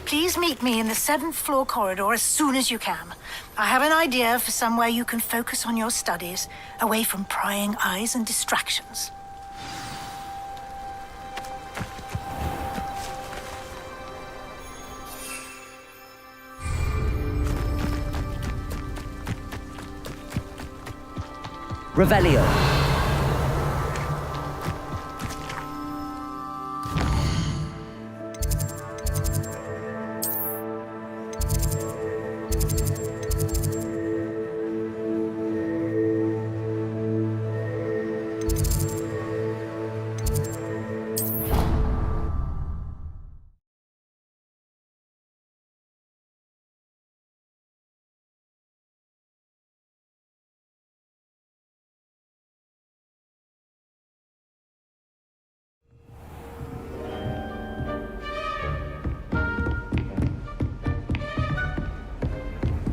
Please meet me in the 7th floor corridor as soon as you can. I have an idea for somewhere you can focus on your studies, away from prying eyes and distractions. Revelio.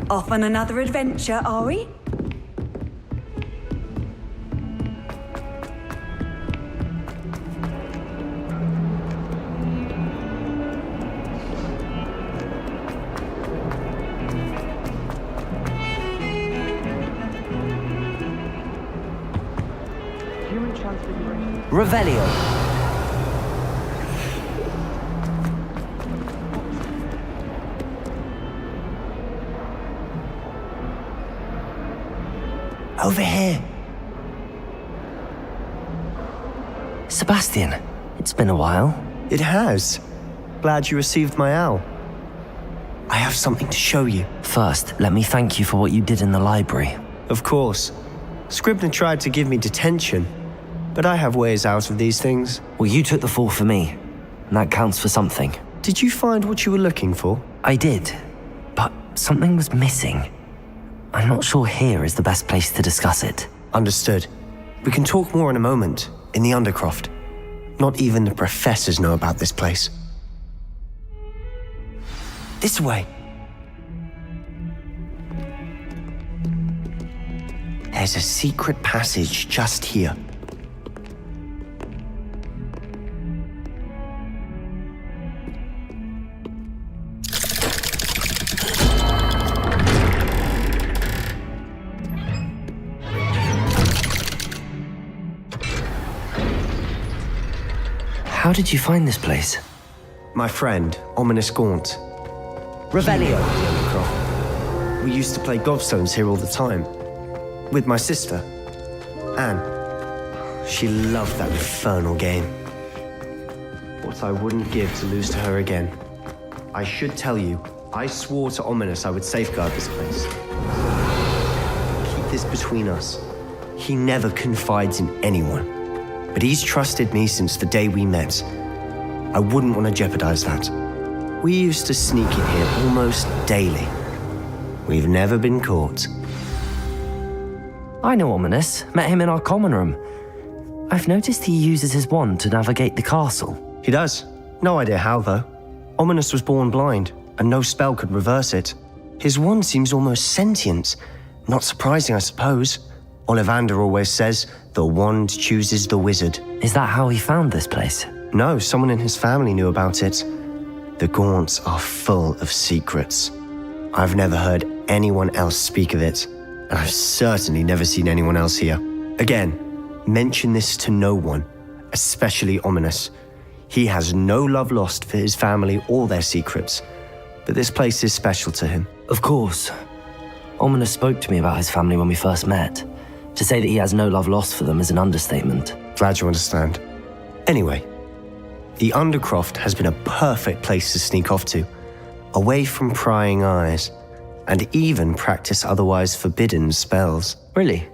Off on another adventure, are we? Revelio. Over here. Sebastian, it's been a while. It has. Glad you received my owl. I have something to show you. First, let me thank you for what you did in the library. Of course. Scribner tried to give me detention, but I have ways out of these things. Well, you took the fall for me, and that counts for something. Did you find what you were looking for? I did, but something was missing. I'm not sure here is the best place to discuss it. Understood. We can talk more in a moment, in the Undercroft. Not even the professors know about this place. This way. There's a secret passage just here. How did you find this place? My friend, Ominous Gaunt. Revelio. We used to play gobstones here all the time. With my sister, Anne. She loved that infernal game. What I wouldn't give to lose to her again. I should tell you, I swore to Ominous I would safeguard this place. Keep this between us. He never confides in anyone. But he's trusted me since the day we met. I wouldn't want to jeopardize that. We used to sneak in here almost daily. We've never been caught. I know Ominous. Met him in our common room. I've noticed he uses his wand to navigate the castle. He does. No idea how, though. Ominous was born blind, and no spell could reverse it. His wand seems almost sentient. Not surprising, I suppose. Ollivander always says, the wand chooses the wizard. Is that how he found this place? No, someone in his family knew about it. The Gaunts are full of secrets. I've never heard anyone else speak of it, and I've certainly never seen anyone else here. Again, mention this to no one, especially Ominous. He has no love lost for his family or their secrets, but this place is special to him. Of course. Ominous spoke to me about his family when we first met. To say that he has no love lost for them is an understatement. Glad you understand. Anyway, the Undercroft has been a perfect place to sneak off to, away from prying eyes, and even practice otherwise forbidden spells. Really?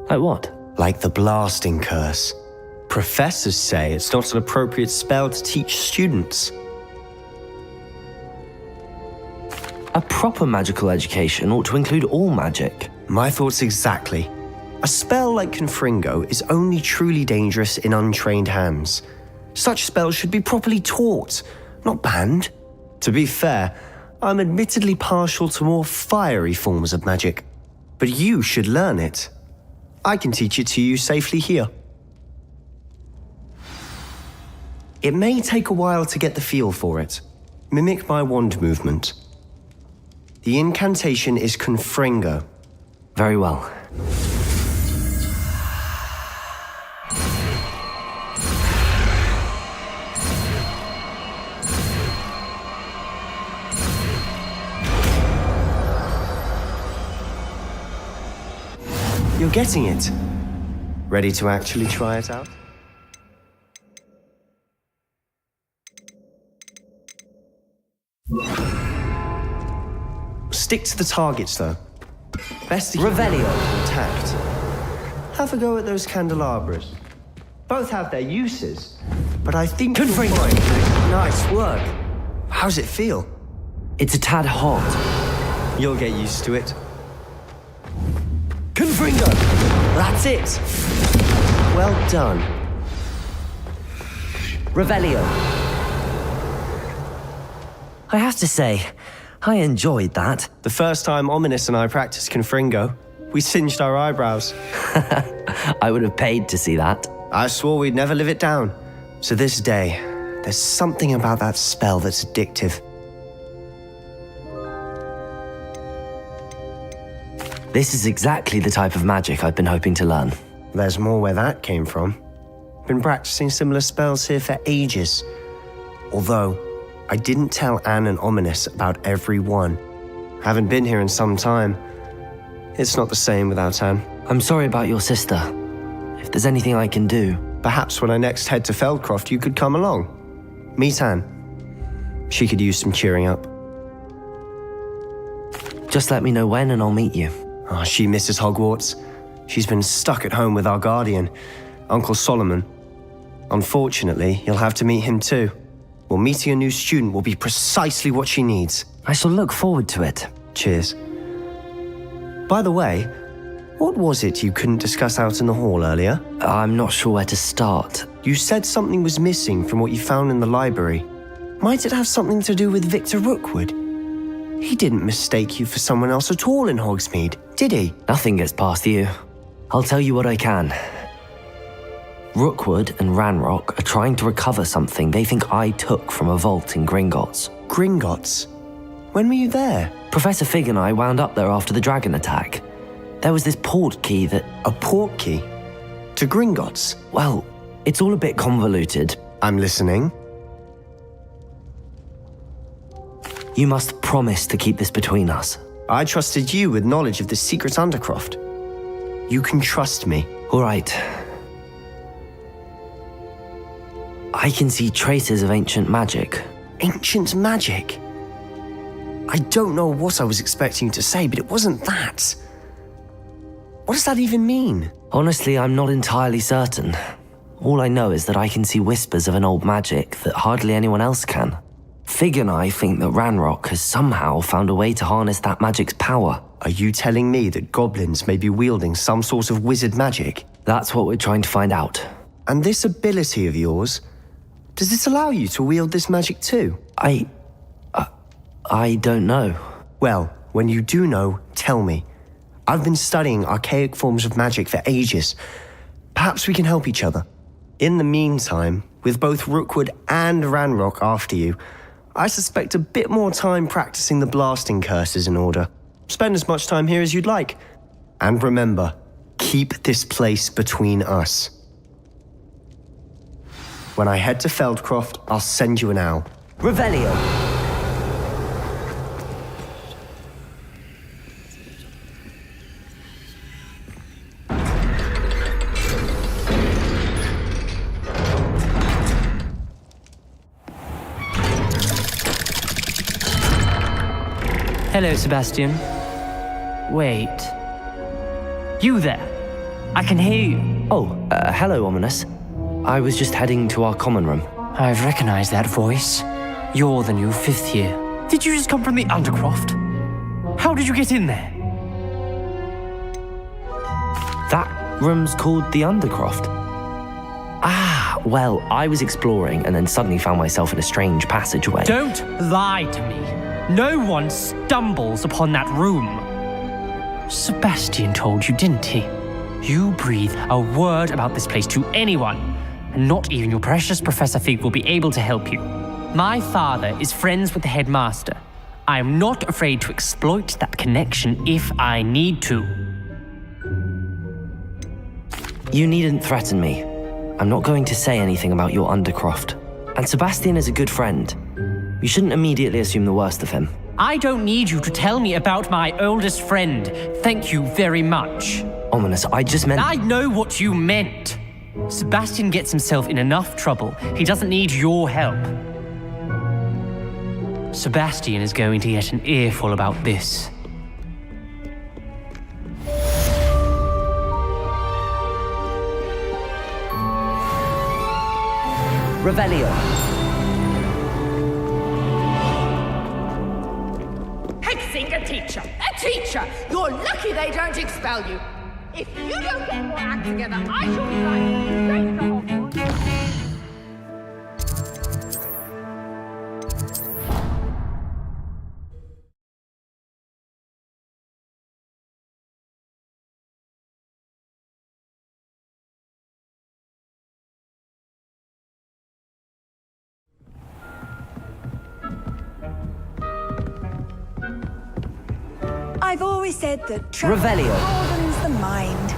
Like what? Like the blasting curse. Professors say it's not an appropriate spell to teach students. A proper magical education ought to include all magic. My thoughts exactly. A spell like Confringo is only truly dangerous in untrained hands. Such spells should be properly taught, not banned. To be fair, I'm admittedly partial to more fiery forms of magic, but you should learn it. I can teach it to you safely here. It may take a while to get the feel for it, Mimic my wand movement. The incantation is Confringo. Very well. You're getting it. Ready to actually try it out? Stick to the targets, though. Best to keep Revelio. intact. Have a go at those candelabras. Both have their uses, but I think you'll Confringo. find- Nice work. How's it feel? It's a tad hot. You'll get used to it. Confringo! That's it! Well done. Revelio. I have to say, I enjoyed that. The first time Ominous and I practiced Confringo, we singed our eyebrows. I would have paid to see that. I swore we'd never live it down. So this day, there's something about that spell that's addictive. This is exactly the type of magic I've been hoping to learn. There's more where that came from. Been practicing similar spells here for ages. Although, I didn't tell Anne and Ominous about every one. Haven't been here in some time. It's not the same without Anne. I'm sorry about your sister. If there's anything I can do... Perhaps when I next head to Feldcroft, you could come along. Meet Anne. She could use some cheering up. Just let me know when and I'll meet you. Oh, she misses Hogwarts. She's been stuck at home with our guardian, Uncle Solomon. Unfortunately, you'll have to meet him too. Well, meeting a new student will be precisely what she needs. I shall look forward to it. Cheers. By the way, what was it you couldn't discuss out in the hall earlier? I'm not sure where to start. You said something was missing from what you found in the library. Might it have something to do with Victor Rookwood? He didn't mistake you for someone else at all in Hogsmeade, did he? Nothing gets past you. I'll tell you what I can. Rookwood and Ranrock are trying to recover something they think I took from a vault in Gringotts. Gringotts? When were you there? Professor Fig and I wound up there after the dragon attack. There was this port key that... A port key? To Gringotts? Well, it's all a bit convoluted. I'm listening. You must promise to keep this between us. I trusted you with knowledge of the secret Undercroft. You can trust me. All right. I can see traces of ancient magic. Ancient magic? I don't know what I was expecting you to say, but it wasn't that. What does that even mean? Honestly, I'm not entirely certain. All I know is that I can see whispers of an old magic that hardly anyone else can. Fig and I think that Ranrock has somehow found a way to harness that magic's power. Are you telling me that goblins may be wielding some sort of wizard magic? That's what we're trying to find out. And this ability of yours, does it allow you to wield this magic too? I don't know. Well, when you do know, tell me. I've been studying archaic forms of magic for ages. Perhaps we can help each other. In the meantime, with both Rookwood and Ranrock after you, I suspect a bit more time practicing the blasting curse is in order. Spend as much time here as you'd like. And remember, keep this place between us. When I head to Feldcroft, I'll send you an owl. Revelio! Hello, Sebastian. Wait. You there? I can hear you. Oh, hello, Ominous. I was just heading to our common room. I've recognized that voice. You're the new 5th year. Did you just come from the Undercroft? How did you get in there? That room's called the Undercroft. Ah, well, I was exploring and then suddenly found myself in a strange passageway. Don't lie to me. No one stumbles upon that room. Sebastian told you, didn't he? You breathe a word about this place to anyone, and not even your precious Professor Fig will be able to help you. My father is friends with the headmaster. I am not afraid to exploit that connection if I need to. You needn't threaten me. I'm not going to say anything about your Undercroft. And Sebastian is a good friend. You shouldn't immediately assume the worst of him. I don't need you to tell me about my oldest friend. Thank you very much. Ominous, I just meant— I know what you meant. Sebastian gets himself in enough trouble. He doesn't need your help. Sebastian is going to get an earful about this. Revelio. Hexing a teacher! A teacher! You're lucky they don't expel you! If you don't get your act together, I shall drive you straight to Hogwarts. I've always said that travel Revelio. broadens the mind.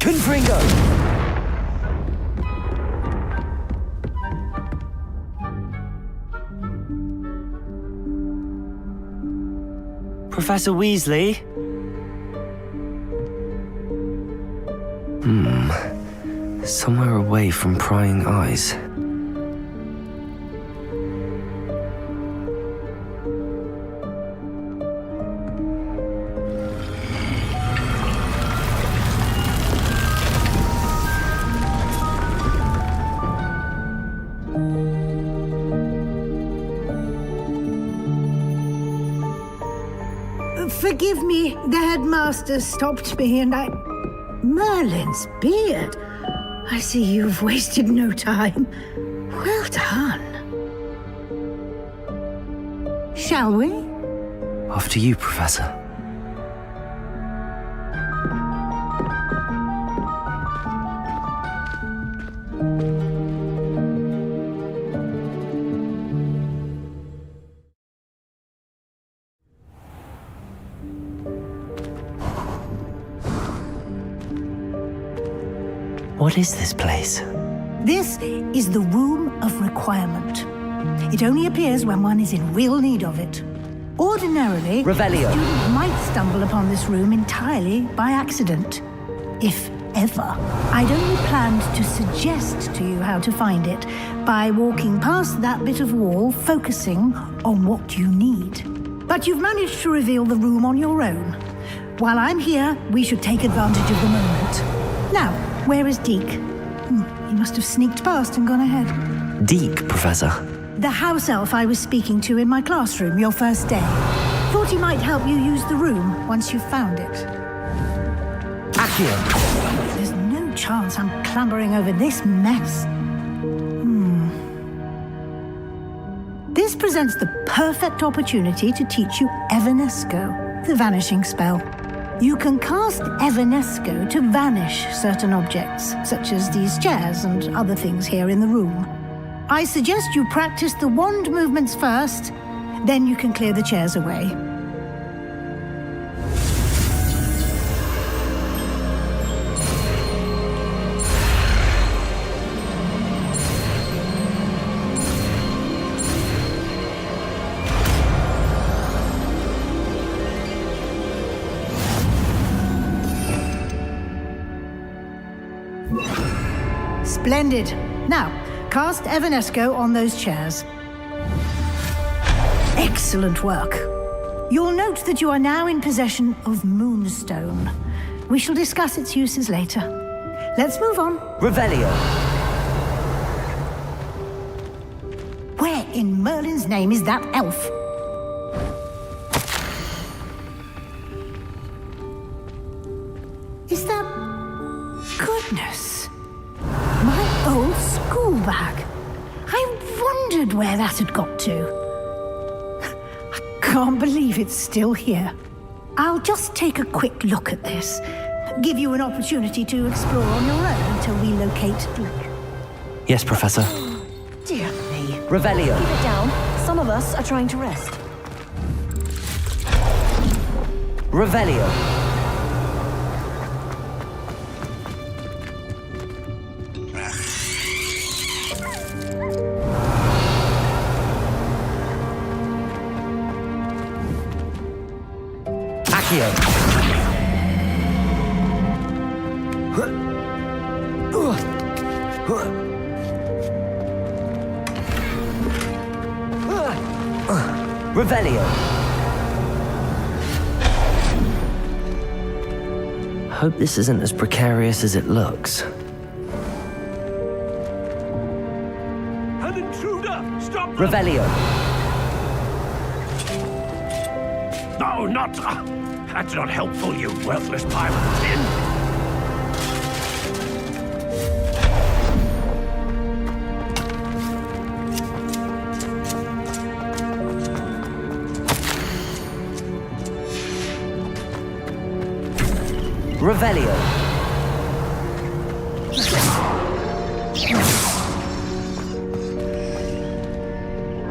Confringo! Professor Weasley? Somewhere away from prying eyes. Forgive me, the headmaster stopped me and I... Merlin's beard. I see you've wasted no time. Well done. Shall we? After you, Professor. What is this place? This is the Room of Requirement. It only appears when one is in real need of it. Ordinarily, Revelio. a student might stumble upon this room entirely by accident. If ever. I'd only planned to suggest to you how to find it by walking past that bit of wall, focusing on what you need. But you've managed to reveal the room on your own. While I'm here, we should take advantage of the moment. Now, where is Deke? He must have sneaked past and gone ahead. Deke, Professor. The house elf I was speaking to in my classroom your first day. Thought he might help you use the room once you've found it. Accio. There's no chance I'm clambering over this mess. This presents the perfect opportunity to teach you Evanesco, the vanishing spell. You can cast Evanesco to vanish certain objects, such as these chairs and other things here in the room. I suggest you practice the wand movements first, then you can clear the chairs away. Splendid. Now, cast Evanesco on those chairs. Excellent work. You'll note that you are now in possession of Moonstone. We shall discuss its uses later. Let's move on. Revelio. Where in Merlin's name is that elf? Is that wondered where that had got to. I can't believe it's still here. I'll just take a quick look at this. Give you an opportunity to explore on your own until we locate Duke. Yes, Professor. Dear me. Revelio. Keep it down. Some of us are trying to rest. Revelio. Accio. Revelio. Hope this isn't as precarious as it looks. An intruder! Stop! Revelio. No, not... that's not helpful, you worthless pile of tin. Revelio.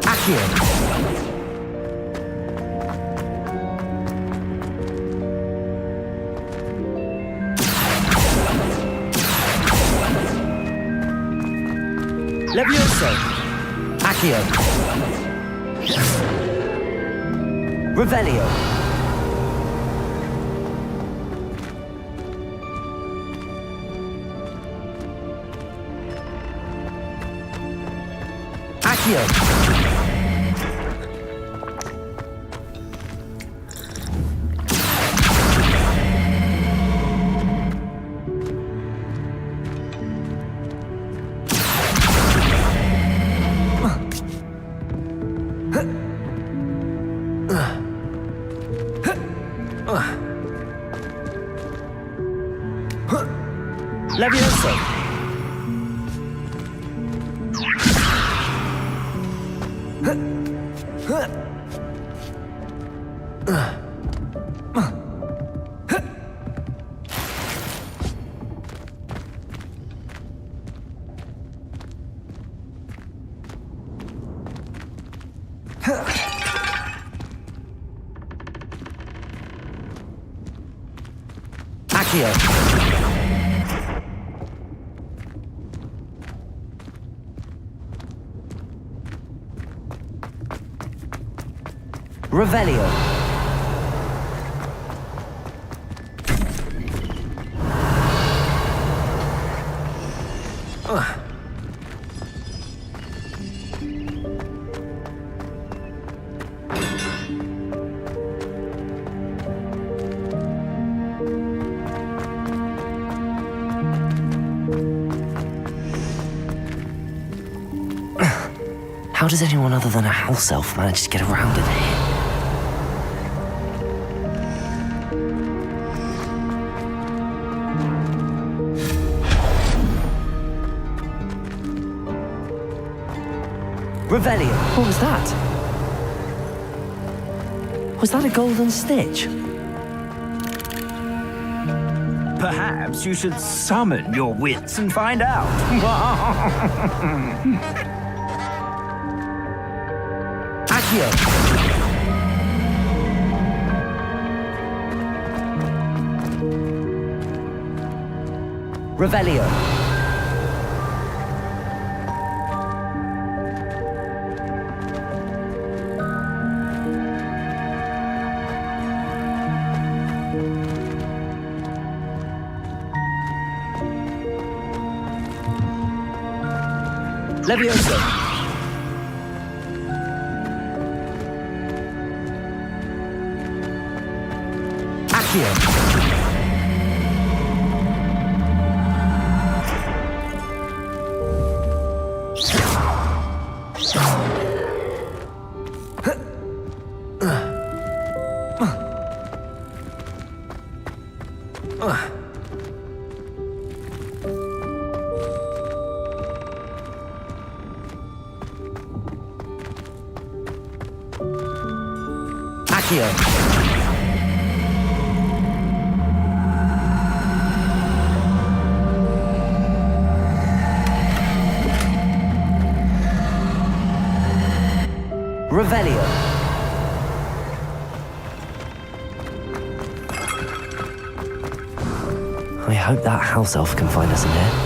Accio. Levioso. Accio. Revelio. Accio. Levioso. Accio. Revelio. How does anyone other than a house elf manage to get around in here? Revelio. What was that? Was that a golden stitch? Perhaps you should summon your wits and find out. Accio. Revelio. Levioso. Accio. Accio. Revelio. I hope that house elf can find us in there.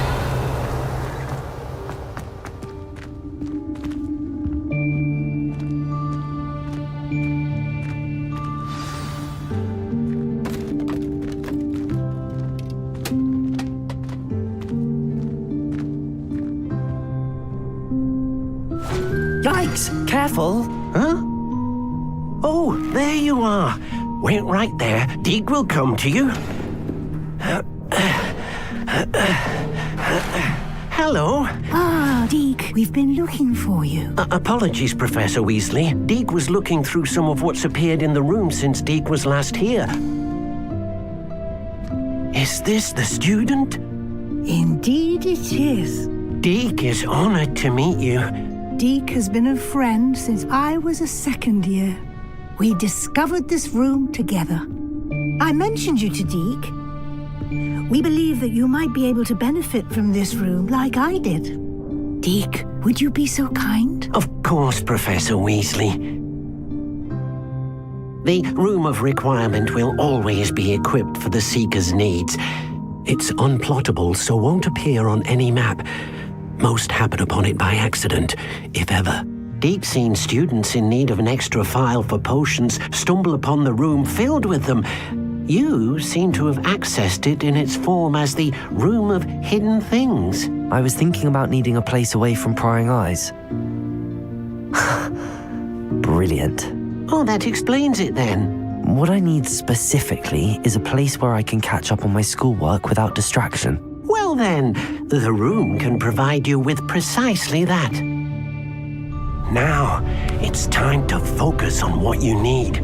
Yikes! Careful! Huh? Oh, there you are. Wait right there. Deek will come to you. Hello. Ah, Deke, we've been looking for you. Apologies, Professor Weasley. Deek was looking through some of what's appeared in the room since Deek was last here. Is this the student? Indeed it is. Deek is honored to meet you. Deke has been a friend since I was a second year. We discovered this room together. I mentioned you to Deke. We believe that you might be able to benefit from this room like I did. Deke, would you be so kind? Of course, Professor Weasley. The Room of Requirement will always be equipped for the Seeker's needs. It's unplottable, so won't appear on any map. Most happen upon it by accident, if ever. Deke's seen students in need of an extra file for potions stumble upon the room filled with them. You seem to have accessed it in its form as the Room of Hidden Things. I was thinking about needing a place away from prying eyes. Brilliant. Oh, that explains it then. What I need specifically is a place where I can catch up on my schoolwork without distraction. Well then, the room can provide you with precisely that. Now, it's time to focus on what you need.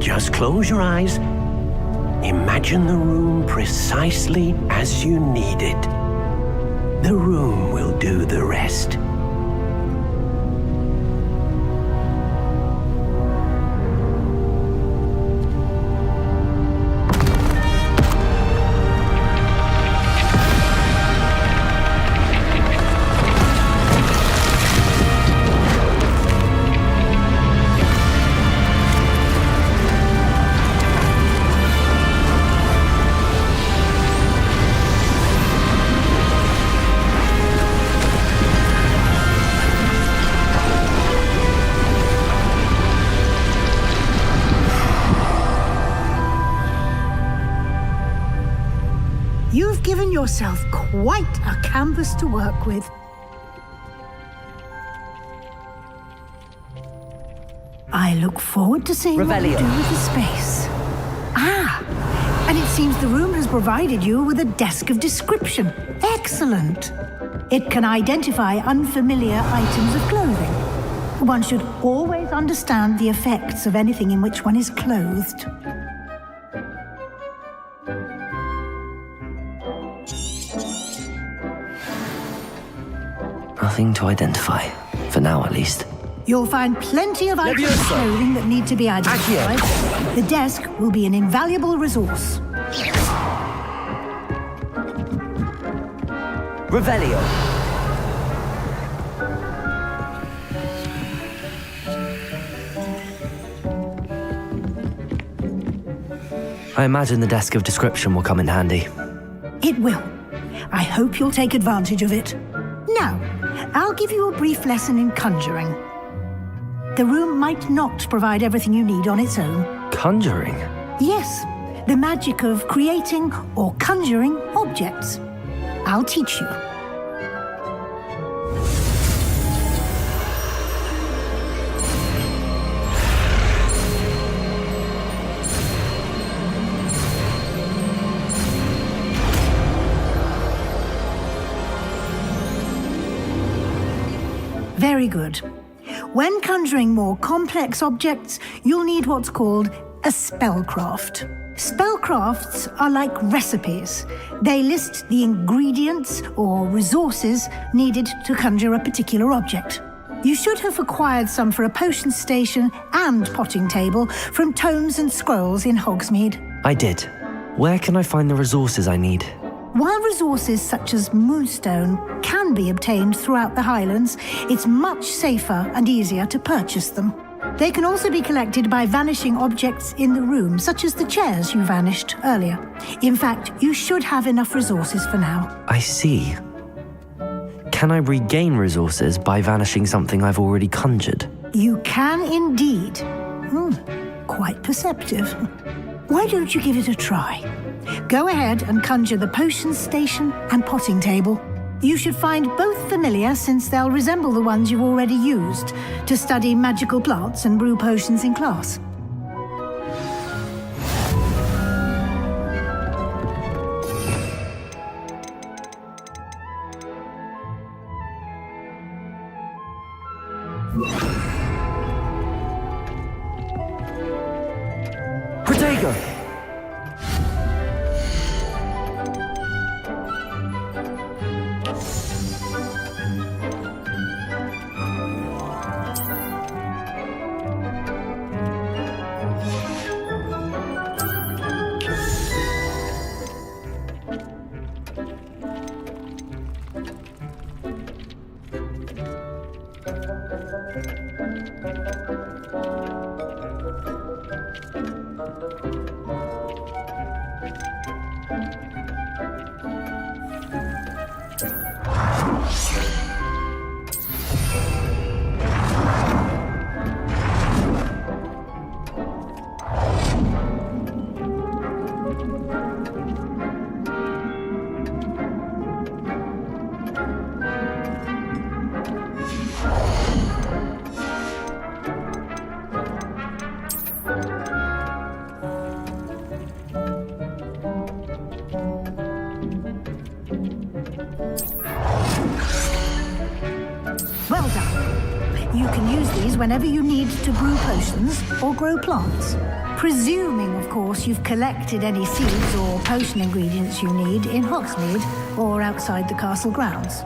Just close your eyes. Imagine the room precisely as you need it. The room will do the rest. You've given yourself quite a canvas to work with. I look forward to seeing what you Revelio. do with the space. Ah, and it seems the room has provided you with a desk of description. Excellent. It can identify unfamiliar items of clothing. One should always understand the effects of anything in which one is clothed. Nothing to identify, for now at least. You'll find plenty of items of Leviosa. clothing that need to be identified. The desk will be an invaluable resource. Revelio. I imagine the desk of description will come in handy. It will. I hope you'll take advantage of it. Now, I'll give you a brief lesson in conjuring. The room might not provide everything you need on its own. Conjuring? Yes, the magic of creating or conjuring objects. I'll teach you. Very good. When conjuring more complex objects, you'll need what's called a spellcraft. Spellcrafts are like recipes. They list the ingredients or resources needed to conjure a particular object. You should have acquired some for a potion station and potting table from tomes and scrolls in Hogsmeade. I did. Where can I find the resources I need? While resources such as Moonstone can be obtained throughout the Highlands, it's much safer and easier to purchase them. They can also be collected by vanishing objects in the room, such as the chairs you vanished earlier. In fact, you should have enough resources for now. I see. Can I regain resources by vanishing something I've already conjured? You can indeed. Quite perceptive. Why don't you give it a try? Go ahead and conjure the potion station and potting table. You should find both familiar, since they'll resemble the ones you've already used to study magical plants and brew potions in class. Protego! Well done. You can use these whenever you need to brew potions or grow plants. Presuming, of course, you've collected any seeds or potion ingredients you need in Hogsmeade or outside the castle grounds.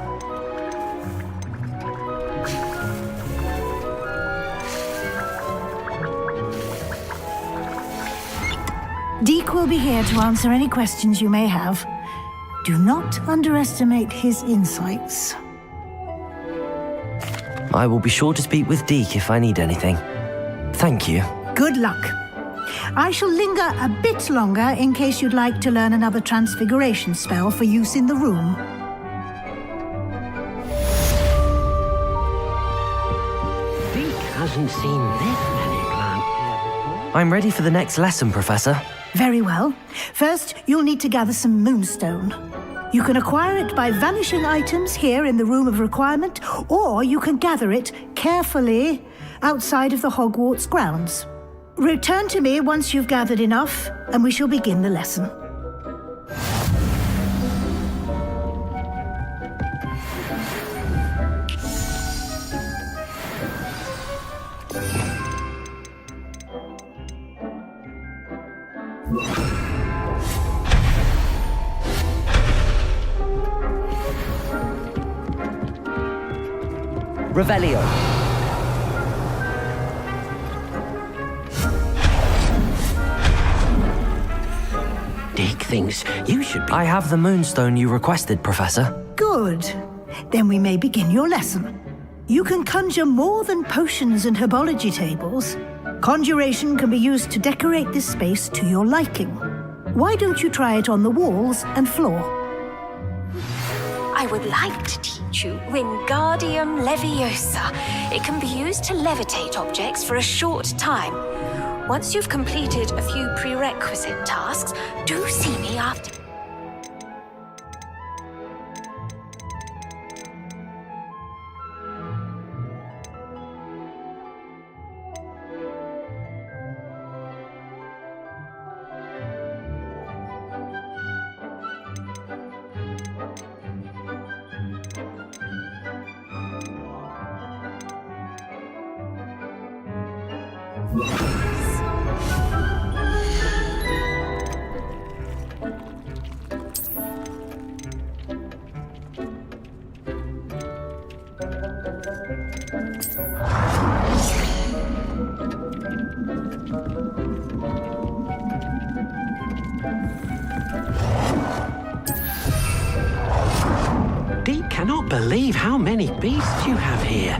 Deke will be here to answer any questions you may have. Do not underestimate his insights. I will be sure to speak with Deke if I need anything. Thank you. Good luck. I shall linger a bit longer in case you'd like to learn another transfiguration spell for use in the room. Deke hasn't seen this many plants here before. I'm ready for the next lesson, Professor. Very well. First, you'll need to gather some Moonstone. You can acquire it by vanishing items here in the Room of Requirement, or you can gather it carefully outside of the Hogwarts grounds. Return to me once you've gathered enough, and we shall begin the lesson. Revelio. Deke thinks you should be... I have the Moonstone you requested, Professor. Good. Then we may begin your lesson. You can conjure more than potions and herbology tables. Conjuration can be used to decorate this space to your liking. Why don't you try it on the walls and floor? I would like to teach you Wingardium Leviosa. It can be used to levitate objects for a short time. Once you've completed a few prerequisite tasks, do see me after. Deke cannot believe how many beasts you have here.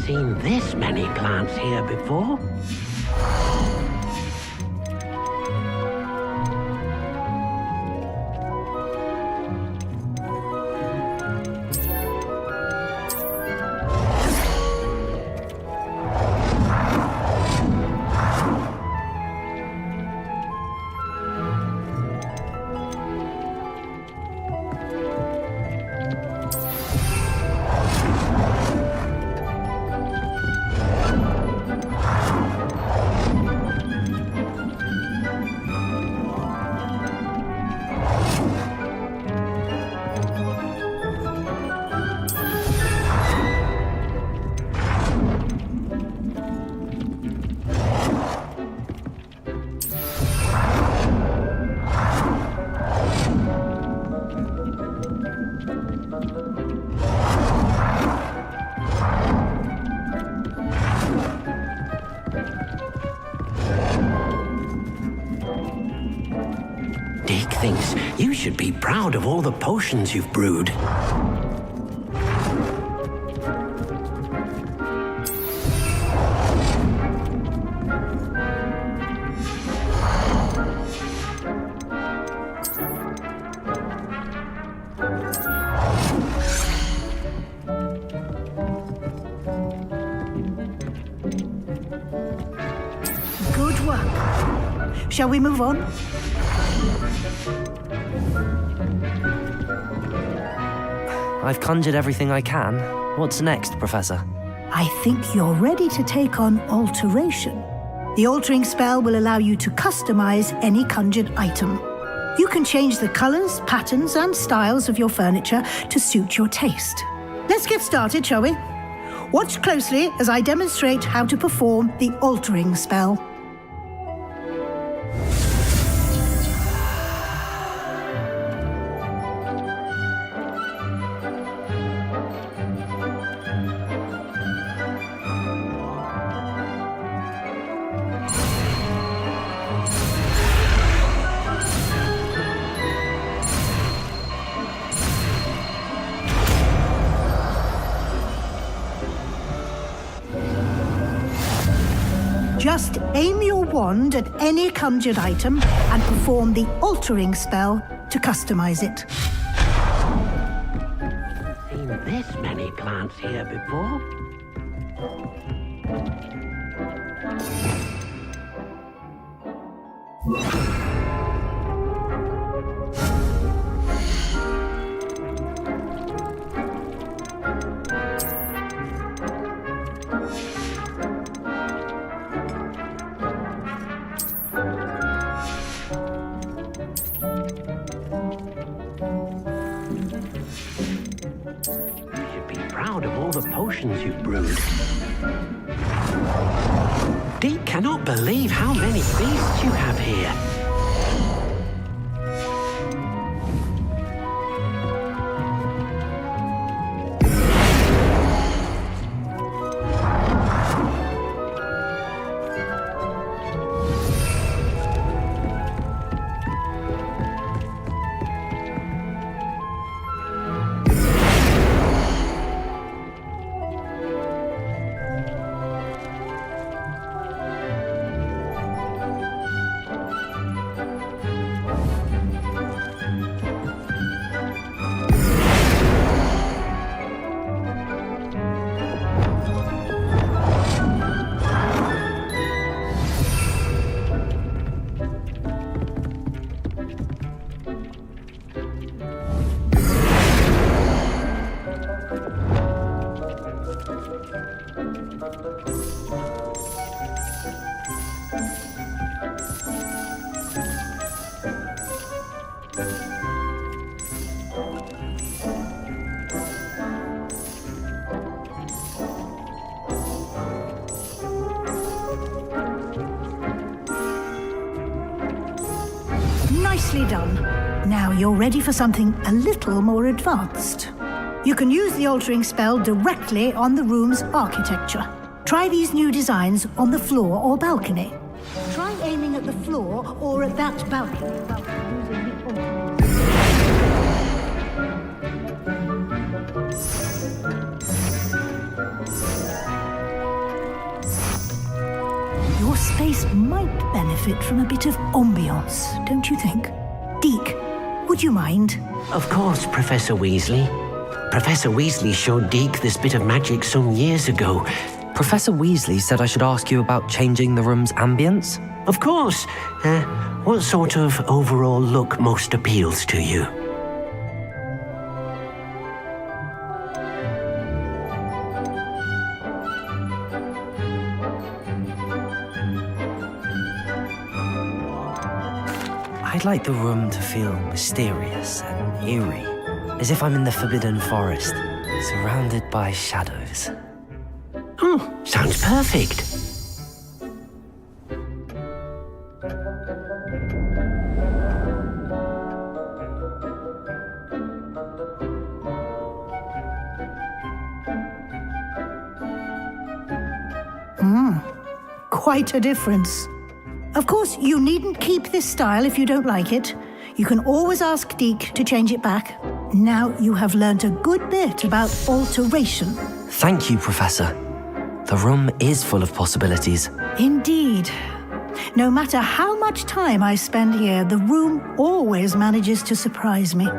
Seen this many plants here before. Deke thinks you should be proud of all the potions you've brewed. Good work. Shall we move on? I've conjured everything I can. What's next, Professor? I think you're ready to take on alteration. The altering spell will allow you to customize any conjured item. You can change the colors, patterns, and styles of your furniture to suit your taste. Let's get started, shall we? Watch closely as I demonstrate how to perform the altering spell. Just aim your wand at any conjured item and perform the altering spell to customize it. Seen this many plants here before? Proud of all the potions you've brewed. Deke cannot believe how many beasts you have here. Nicely done. Now you're ready for something a little more advanced. You can use the altering spell directly on the room's architecture. Try these new designs on the floor or balcony. Try aiming at the floor or at that balcony while using the altering. Your space might benefit from a bit of ambiance, don't you think? Deke, would you mind? Of course, Professor Weasley. Professor Weasley showed Deke this bit of magic some years ago. Professor Weasley said I should ask you about changing the room's ambience? Of course. What sort of overall look most appeals to you? I'd like the room to feel mysterious and eerie, as if I'm in the Forbidden Forest, surrounded by shadows. Oh, sounds perfect. Quite a difference. Of course, you needn't keep this style if you don't like it. You can always ask Deke to change it back. Now you have learnt a good bit about alteration. Thank you, Professor. The room is full of possibilities. Indeed. No matter how much time I spend here, the room always manages to surprise me.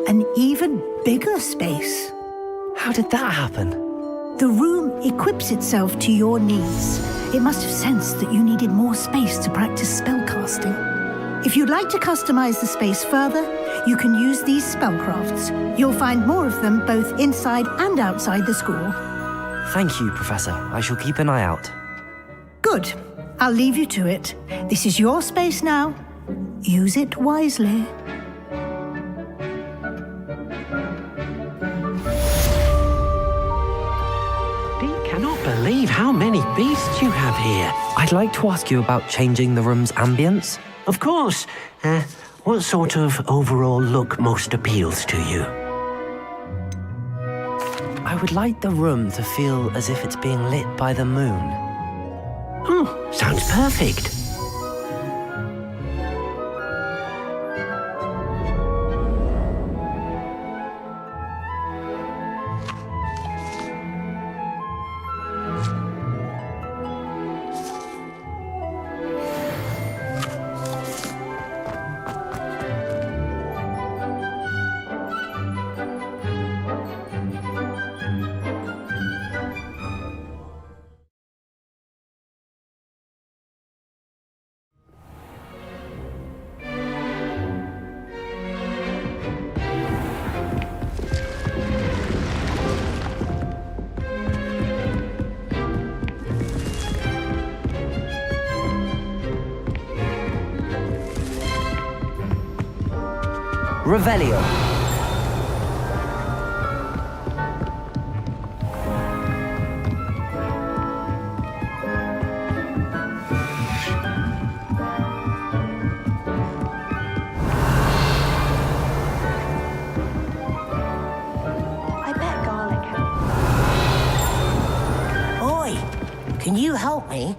An even bigger space. How did that happen? The room equips itself to your needs. It must have sensed that you needed more space to practice spellcasting. If you'd like to customize the space further, you can use these spellcrafts. You'll find more of them both inside and outside the school. Thank you, Professor. I shall keep an eye out. Good. I'll leave you to it. This is your space now. Use it wisely. Believe how many beasts you have here. I'd like to ask you about changing the room's ambience. Of course. What sort of overall look most appeals to you? I would like the room to feel as if it's being lit by the moon. Oh, sounds perfect. Revelio. I bet garlic. Oi! Can you help me?